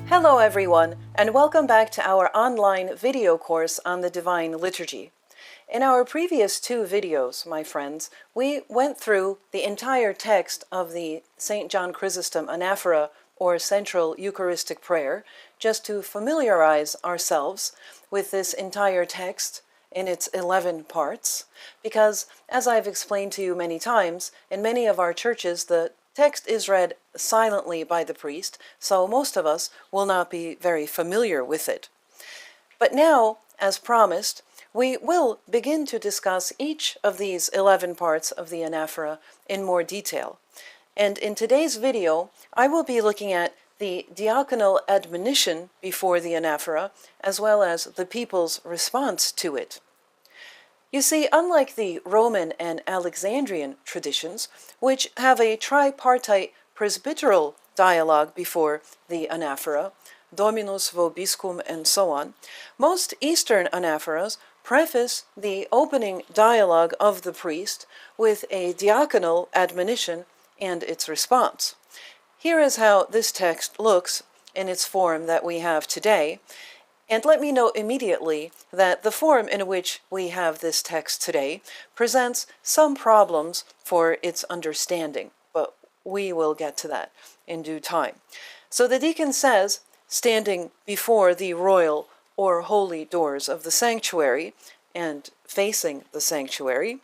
Hello everyone, and welcome back to our online video course on the Divine Liturgy. In our previous two videos, my friends, we went through the entire text of the St. John Chrysostom Anaphora, or Central Eucharistic Prayer, just to familiarize ourselves with this entire text in its 11 parts, because, as I've explained to you many times, in many of our churches the text is read silently by the priest, so most of us will not be very familiar with it. But now, as promised, we will begin to discuss each of these 11 parts of the Anaphora in more detail. And in today's video, I will be looking at the Diaconal Admonition before the Anaphora, as well as the people's response to it. You see, unlike the Roman and Alexandrian traditions, which have a tripartite presbyteral dialogue before the Anaphora, Dominus vobiscum and so on, most Eastern Anaphoras preface the opening dialogue of the priest with a diaconal admonition and its response. Here is how this text looks in its form that we have today. And let me note immediately that the form in which we have this text today presents some problems for its understanding, but we will get to that in due time. So the deacon says, standing before the royal or holy doors of the sanctuary and facing the sanctuary,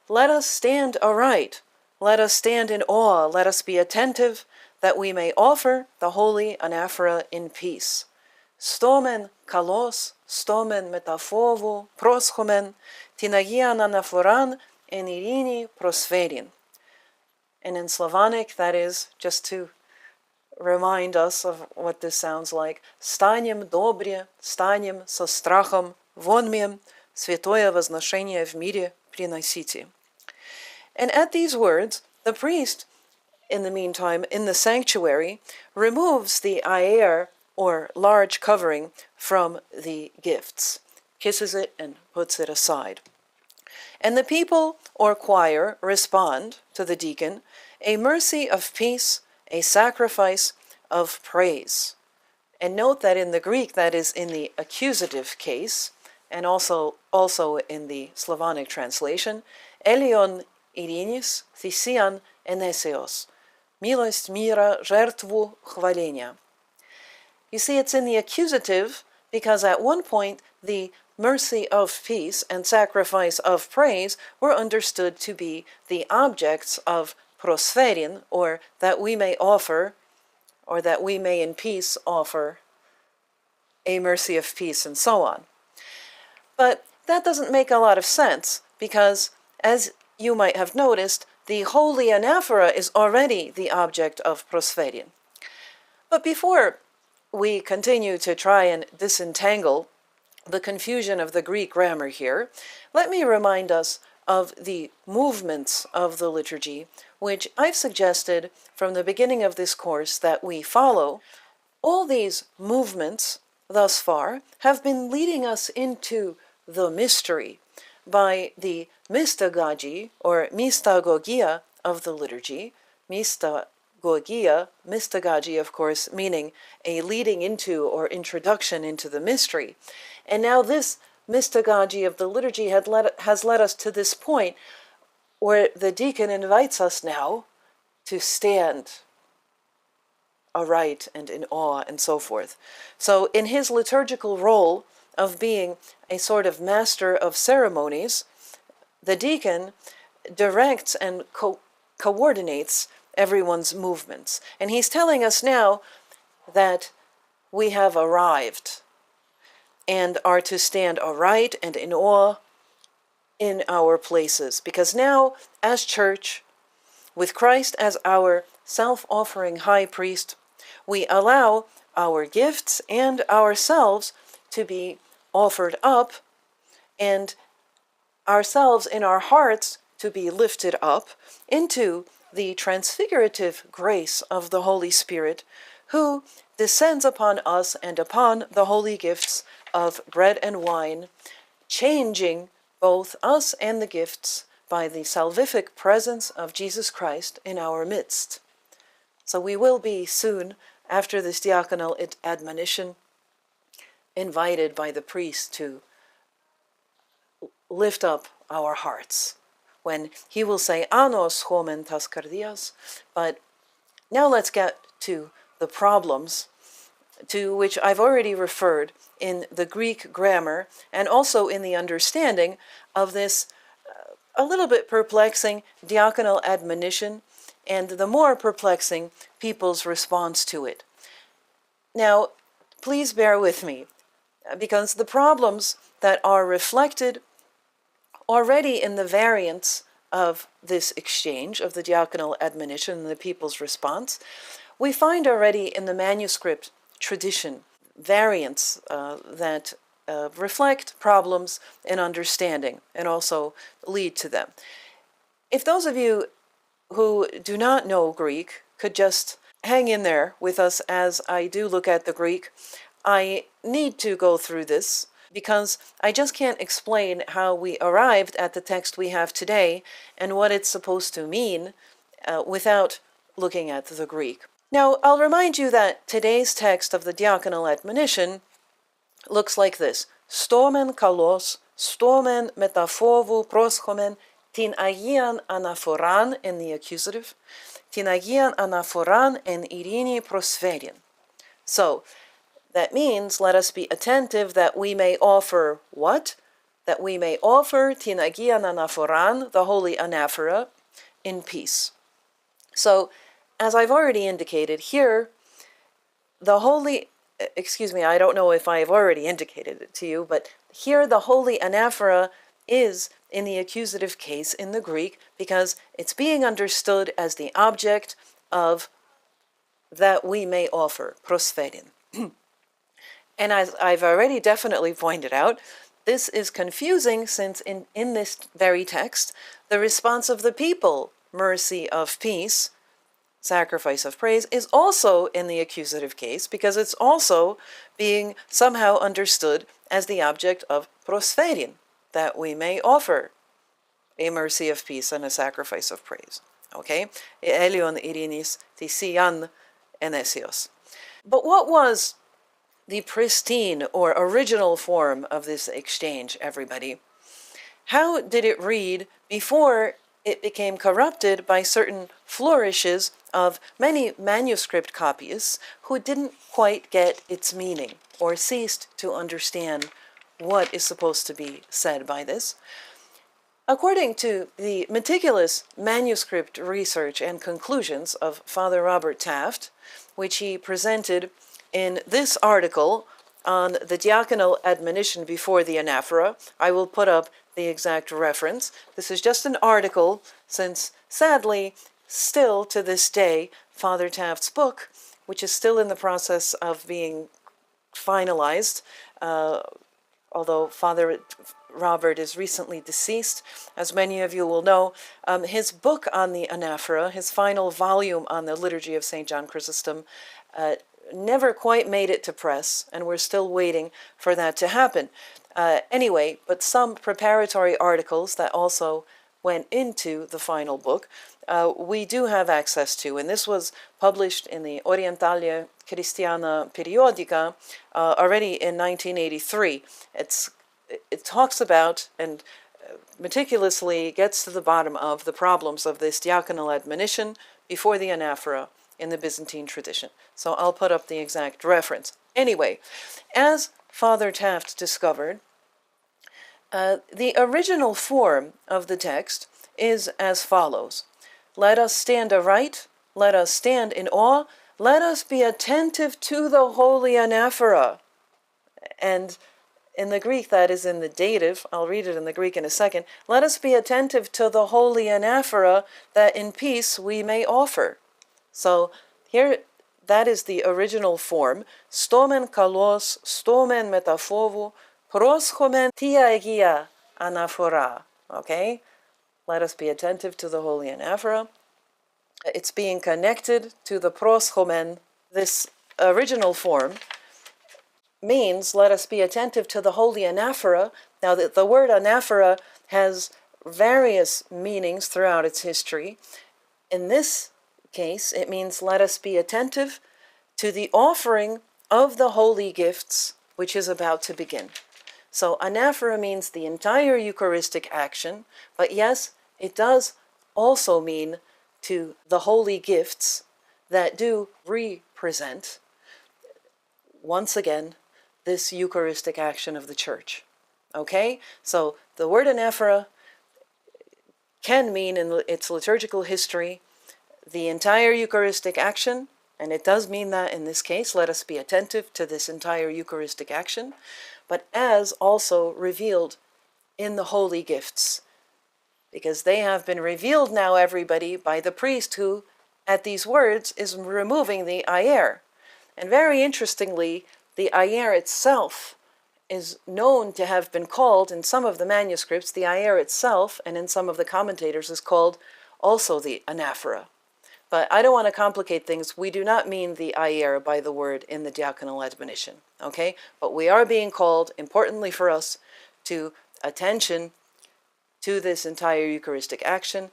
"Let us stand aright, let us stand in awe, let us be attentive, that we may offer the holy anaphora in peace. Stomen kalos, stomen metaphovo, proschomen, tinagian anaphoran, en irini prosverin." And in Slavonic, that is, just to remind us of what this sounds like, "Станем добре, станем со страхом, вонмем, святое возношение в мире приносите." And at these words, the priest, in the meantime, in the sanctuary, removes the aer, or large covering, from the gifts, kisses it and puts it aside. And the people or choir respond to the deacon, "A mercy of peace, a sacrifice of praise." And note that in the Greek that is in the accusative case, and also in the Slavonic translation, "Elion irinis thisian eneseos, milost mira žertvu chvalenia." You see, it's in the accusative because at one point the mercy of peace and sacrifice of praise were understood to be the objects of prosverin, or that we may offer, or that we may in peace offer a mercy of peace and so on. But that doesn't make a lot of sense because, as you might have noticed, the holy anaphora is already the object of prosverin. But before we continue to try and disentangle the confusion of the Greek grammar here, let me remind us of the movements of the liturgy, which I've suggested from the beginning of this course that we follow. All these movements thus far have been leading us into the mystery by the mystagogy or mystagogia of the liturgy. Mystagogy, of course, meaning a leading into or introduction into the mystery. And now this mystagogy of the liturgy has led us to this point where the deacon invites us now to stand aright and in awe and so forth. So in his liturgical role of being a sort of master of ceremonies, the deacon directs and coordinates everyone's movements. And he's telling us now that we have arrived and are to stand aright and in awe in our places. Because now, as church, with Christ as our self-offering high priest, we allow our gifts and ourselves to be offered up, and ourselves in our hearts to be lifted up into the transfigurative grace of the Holy Spirit, who descends upon us and upon the holy gifts of bread and wine, changing both us and the gifts by the salvific presence of Jesus Christ in our midst. So we will be soon after this diaconal admonition, invited by the priest to lift up our hearts when he will say, Anos homen tas kardias. But now let's get to the problems to which I've already referred in the Greek grammar and also in the understanding of this a little bit perplexing diaconal admonition and the more perplexing people's response to it. Now, please bear with me, because the problems that are reflected already in the variants of this exchange of the diaconal admonition and the people's response, we find already in the manuscript tradition variants that reflect problems in understanding and also lead to them. If those of you who do not know Greek could just hang in there with us as I do look at the Greek, I need to go through this because I just can't explain how we arrived at the text we have today and what it's supposed to mean without looking at the Greek. Now, I'll remind you that today's text of the diaconal admonition looks like this. Stomen kalos, stomen metaphoru proschomen, tin agian anaphoran in the accusative, tin agian anaphoran en irini prospherian. So, that means, let us be attentive that we may offer what? That we may offer tin agian anaphoran, the holy anaphora, in peace. So, as I've already indicated here, the holy, I don't know if I've already indicated it to you, but here the holy anaphora is in the accusative case in the Greek because it's being understood as the object of that we may offer, prospherian. And as I've already definitely pointed out, this is confusing since in this very text, the response of the people, mercy of peace, sacrifice of praise, is also in the accusative case because it's also being somehow understood as the object of prospherian, that we may offer a mercy of peace and a sacrifice of praise. Okay? Elion irinis tisian enesios. But what was the pristine or original form of this exchange, everybody? How did it read before it became corrupted by certain flourishes of many manuscript copyists who didn't quite get its meaning or ceased to understand what is supposed to be said by this? According to the meticulous manuscript research and conclusions of Father Robert Taft, which he presented in this article on the diaconal admonition before the anaphora, I will put up the exact reference. This is just an article, since sadly, still to this day, Father Taft's book, which is still in the process of being finalized, although Father Robert is recently deceased, as many of you will know, his book on the anaphora, his final volume on the Liturgy of St. John Chrysostom, never quite made it to press, and we're still waiting for that to happen. Anyway, but some preparatory articles that also went into the final book, we do have access to, and this was published in the Orientalia Christiana Periodica already in 1983. It talks about and meticulously gets to the bottom of the problems of this diaconal admonition before the anaphora in the Byzantine tradition. So I'll put up the exact reference. Anyway, as Father Taft discovered, the original form of the text is as follows. Let us stand aright, let us stand in awe, let us be attentive to the holy anaphora. And in the Greek, that is in the dative, I'll read it in the Greek in a second, let us be attentive to the holy anaphora that in peace we may offer. So here, that is the original form. Stomen kalos, stomen metaphoru, proschomen tia egia anaphora. Okay? Let us be attentive to the holy anaphora. It's being connected to the proschomen. This original form means let us be attentive to the holy anaphora. Now, the word anaphora has various meanings throughout its history. In this case, it means let us be attentive to the offering of the holy gifts, which is about to begin. So anaphora means the entire Eucharistic action, but yes, it does also mean to the holy gifts that do represent, once again, this Eucharistic action of the Church. Okay? So the word anaphora can mean in its liturgical history the entire Eucharistic action, and it does mean that in this case. Let us be attentive to this entire Eucharistic action, but as also revealed in the holy gifts, because they have been revealed now, everybody, by the priest who, at these words, is removing the ayer. And very interestingly, the ayer itself is known to have been called, in some of the manuscripts, the ayer itself, and in some of the commentators is called also the anaphora. But I don't want to complicate things. We do not mean the ayer by the word in the Diaconal Admonition, okay? But we are being called, importantly for us, to attention to this entire Eucharistic action,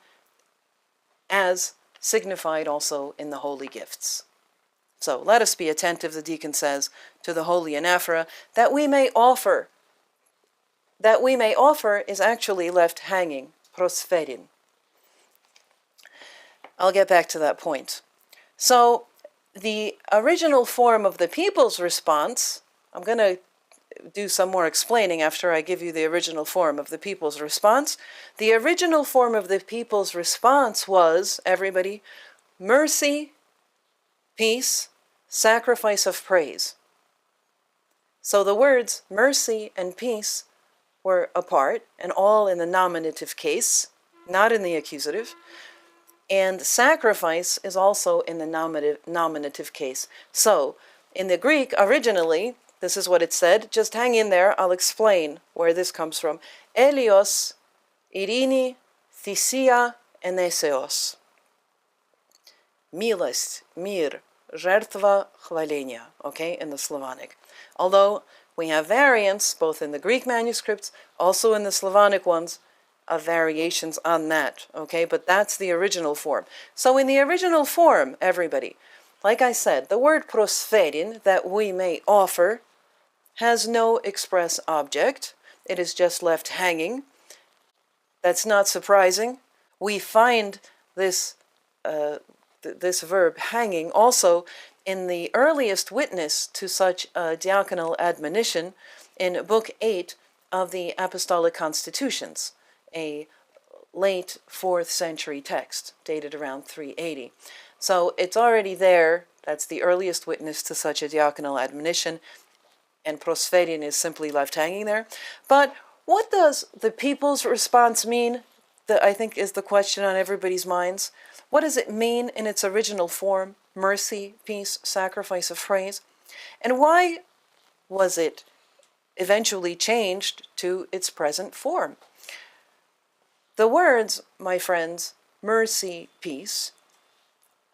as signified also in the holy gifts. So let us be attentive, the deacon says, to the holy anaphora, that we may offer. That we may offer is actually left hanging, prosferin. I'll get back to that point. So the original form of the people's response, I'm going to do some more explaining after I give you the original form of the people's response. The original form of the people's response was, everybody, mercy, peace, sacrifice of praise. So the words mercy and peace were apart, and all in the nominative case, not in the accusative. And sacrifice is also in the nominative case. So, in the Greek, originally, this is what it said. Just hang in there, I'll explain where this comes from. Elios, irini, thisia, eneseos. Milost, mir, žrtva, hvalenia, okay, in the Slavonic. Although we have variants, both in the Greek manuscripts, also in the Slavonic ones, of variations on that, okay? But that's the original form. So in the original form, everybody, like I said, the word prosferin, that we may offer, has no express object. It is just left hanging. That's not surprising. We find this, this verb hanging also in the earliest witness to such a diaconal admonition in Book 8 of the Apostolic Constitutions, a late 4th century text dated around 380. So it's already there. That's the earliest witness to such a diaconal admonition, and prosferin is simply left hanging there. But what does the people's response mean? That I think is the question on everybody's minds. What does it mean in its original form? Mercy, peace, sacrifice of praise. And why was it eventually changed to its present form? The words, my friends, mercy, peace,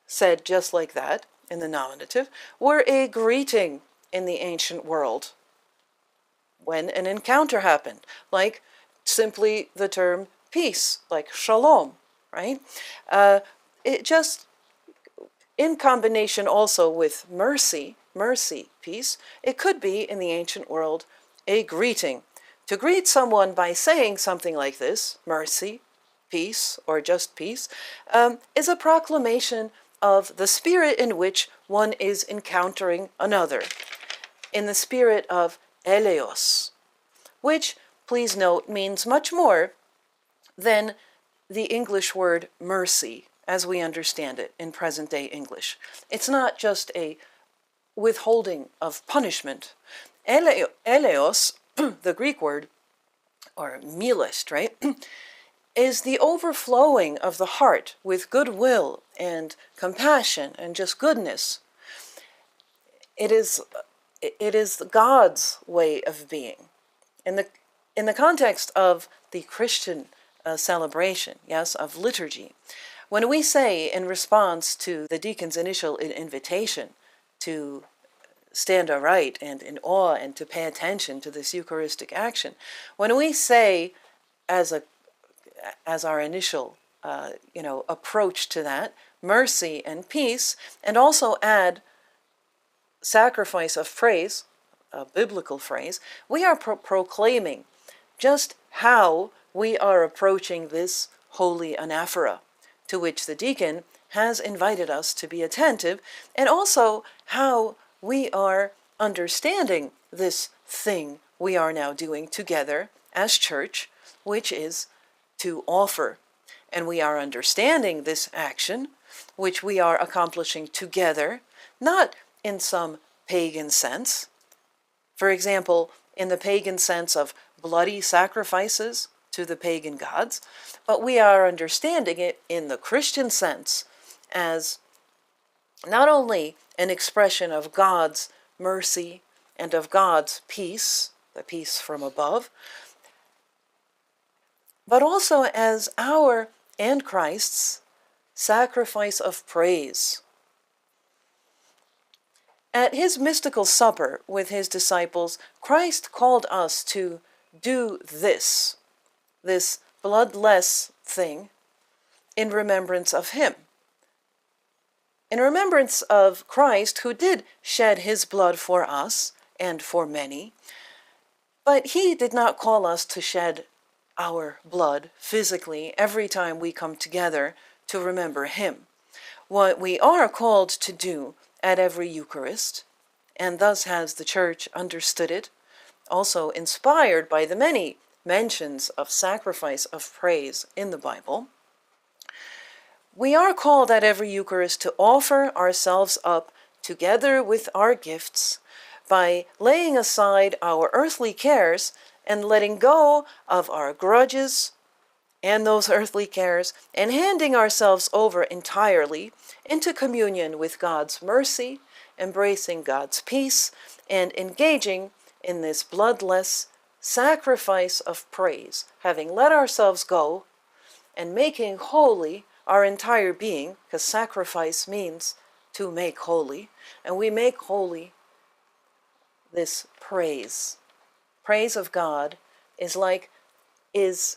said just like that in the nominative, were a greeting in the ancient world when an encounter happened, like simply the term peace, like shalom, right? It just, in combination also with mercy, peace, it could be in the ancient world a greeting. To greet someone by saying something like this, mercy, peace, or just peace, is a proclamation of the spirit in which one is encountering another, in the spirit of eleos, which, please note, means much more than the English word mercy as we understand it in present-day English. It's not just a withholding of punishment. Eleos, the Greek word, or milest, right, is the overflowing of the heart with goodwill and compassion and just goodness. It is God's way of being. In the context of the Christian celebration, yes, of liturgy, when we say in response to the deacon's initial invitation to stand aright and in awe and to pay attention to this Eucharistic action, when we say as our initial approach to that, mercy and peace, and also add sacrifice of praise, a biblical phrase, we are proclaiming just how we are approaching this holy anaphora, to which the deacon has invited us to be attentive, and also how we are understanding this thing we are now doing together as church, which is to offer. And we are understanding this action, which we are accomplishing together, not in some pagan sense. For example, in the pagan sense of bloody sacrifices to the pagan gods, but we are understanding it in the Christian sense as not only an expression of God's mercy and of God's peace, the peace from above, but also as our and Christ's sacrifice of praise. At his mystical supper with his disciples, Christ called us to do this bloodless thing, in remembrance of him. In remembrance of Christ, who did shed his blood for us and for many, but he did not call us to shed our blood physically every time we come together to remember him. What we are called to do at every Eucharist, and thus has the Church understood it, also inspired by the many mentions of sacrifice of praise in the Bible, we are called at every Eucharist to offer ourselves up together with our gifts by laying aside our earthly cares and letting go of our grudges and those earthly cares and handing ourselves over entirely into communion with God's mercy, embracing God's peace, and engaging in this bloodless sacrifice of praise, having let ourselves go and making holy our entire being, because sacrifice means to make holy, and we make holy this praise. Praise of God is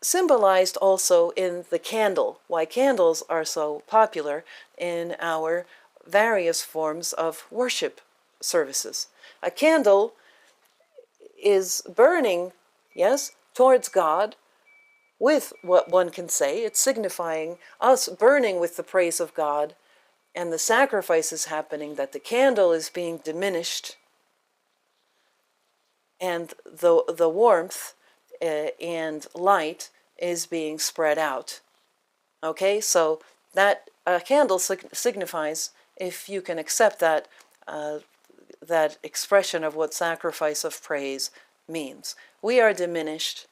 symbolized also in the candle, why candles are so popular in our various forms of worship services. A candle is burning, yes, towards God with what one can say. It's signifying us burning with the praise of God, and the sacrifice is happening, that the candle is being diminished, and the warmth and light is being spread out. Okay, so that candle signifies, if you can accept that, that expression of what sacrifice of praise means. We are diminished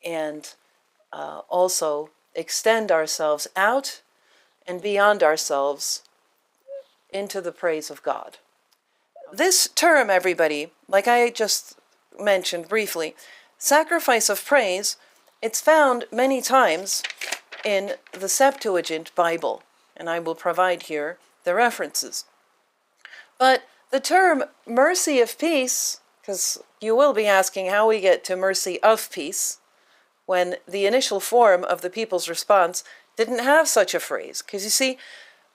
and also extend ourselves out and beyond ourselves into the praise of God. This term, everybody, like I just mentioned briefly, sacrifice of praise, it's found many times in the Septuagint Bible, and I will provide here the references. But the term mercy of peace, because you will be asking how we get to mercy of peace, when the initial form of the people's response didn't have such a phrase. Because you see,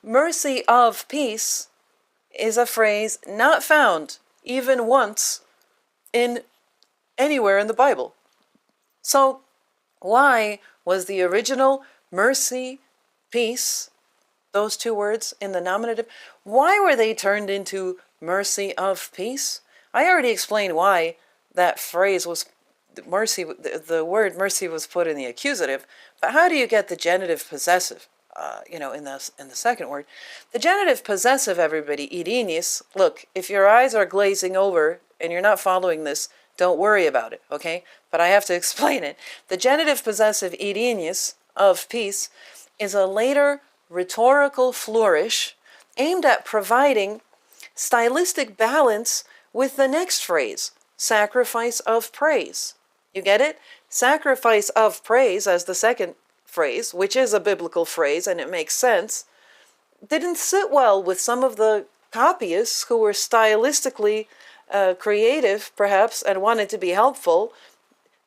mercy of peace is a phrase not found even once in anywhere in the Bible. So why was the original mercy, peace, those two words in the nominative, why were they turned into mercy of peace? I already explained why that phrase was mercy, the word mercy was put in the accusative, but how do you get the genitive possessive? In the second word, the genitive possessive, everybody, idinis. Look, if your eyes are glazing over and you're not following this, don't worry about it, okay? But I have to explain it. The genitive possessive idinis of peace is a later rhetorical flourish aimed at providing stylistic balance with the next phrase, sacrifice of praise. You get it? Sacrifice of praise as the second phrase, which is a biblical phrase and it makes sense, didn't sit well with some of the copyists who were stylistically creative, perhaps, and wanted to be helpful.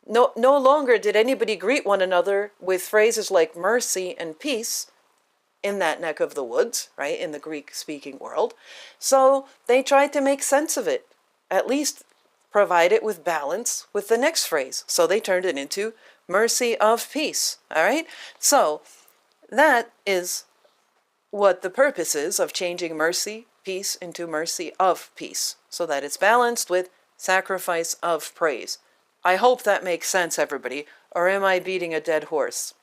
No longer did anybody greet one another with phrases like mercy and peace. in that neck of the woods, right, in the Greek-speaking world. So they tried to make sense of it, at least provide it with balance with the next phrase. So they turned it into mercy of peace, all right? So that is what the purpose is of changing mercy, peace, into mercy of peace, so that it's balanced with sacrifice of praise. I hope that makes sense, everybody, or am I beating a dead horse?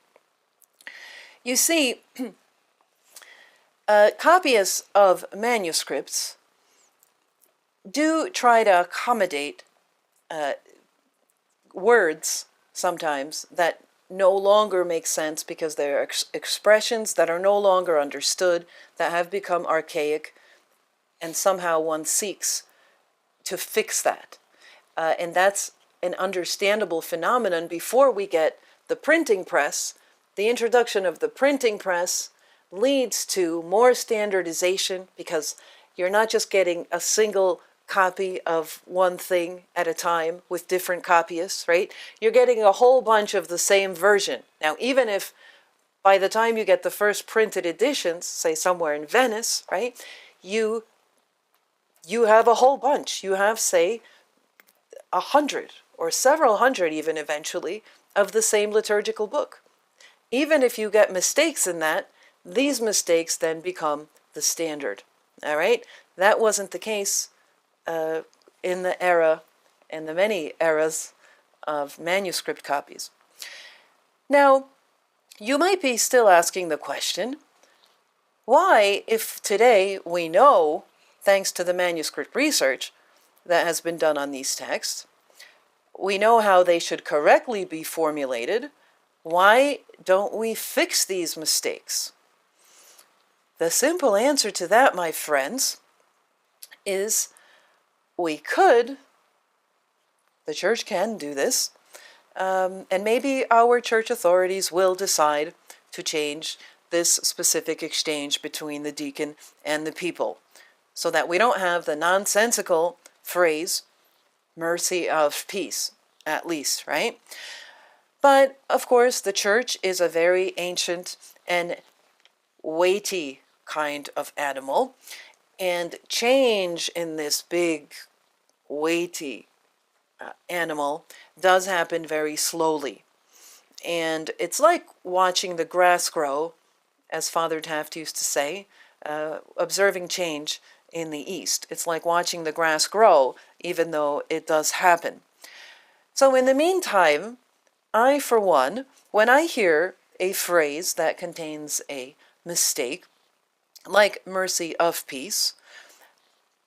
You see, copyists of manuscripts do try to accommodate words sometimes that no longer make sense because they're expressions that are no longer understood, that have become archaic, and somehow one seeks to fix that. And that's an understandable phenomenon. Before we get the printing press, the introduction of the printing press leads to more standardization, because you're not just getting a single copy of one thing at a time with different copyists, right? You're getting a whole bunch of the same version. Now, even if by the time you get the first printed editions, say somewhere in Venice, right, you have a whole bunch. You have, say, 100 or several hundred even eventually of the same liturgical book. Even if you get mistakes in that, these mistakes then become the standard. All right? That wasn't the case in the era, and the many eras of manuscript copies. Now, you might be still asking the question, why, if today we know, thanks to the manuscript research that has been done on these texts, we know how they should correctly be formulated, why don't we fix these mistakes? The simple answer to that, my friends, is we could, the church can do this, and maybe our church authorities will decide to change this specific exchange between the deacon and the people, so that we don't have the nonsensical phrase, mercy of peace, at least, right? But, of course, the church is a very ancient and weighty kind of animal, and change in this big, weighty animal does happen very slowly. And it's like watching the grass grow, as Father Taft used to say, observing change in the East. It's like watching the grass grow, even though it does happen. So in the meantime, I, for one, when I hear a phrase that contains a mistake, like mercy of peace,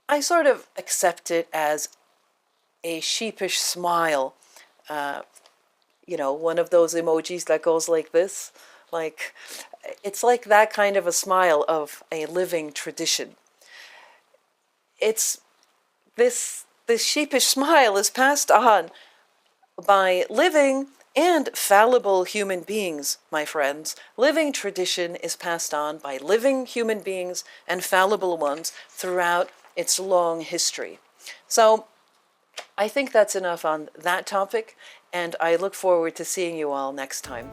I sort of accept it as a sheepish smile. You know, one of those emojis that goes like this. Like, it's like that kind of a smile of a living tradition. It's this sheepish smile is passed on by living and fallible human beings, my friends. Living tradition is passed on by living human beings and fallible ones throughout its long history. So I think that's enough on that topic, and I look forward to seeing you all next time.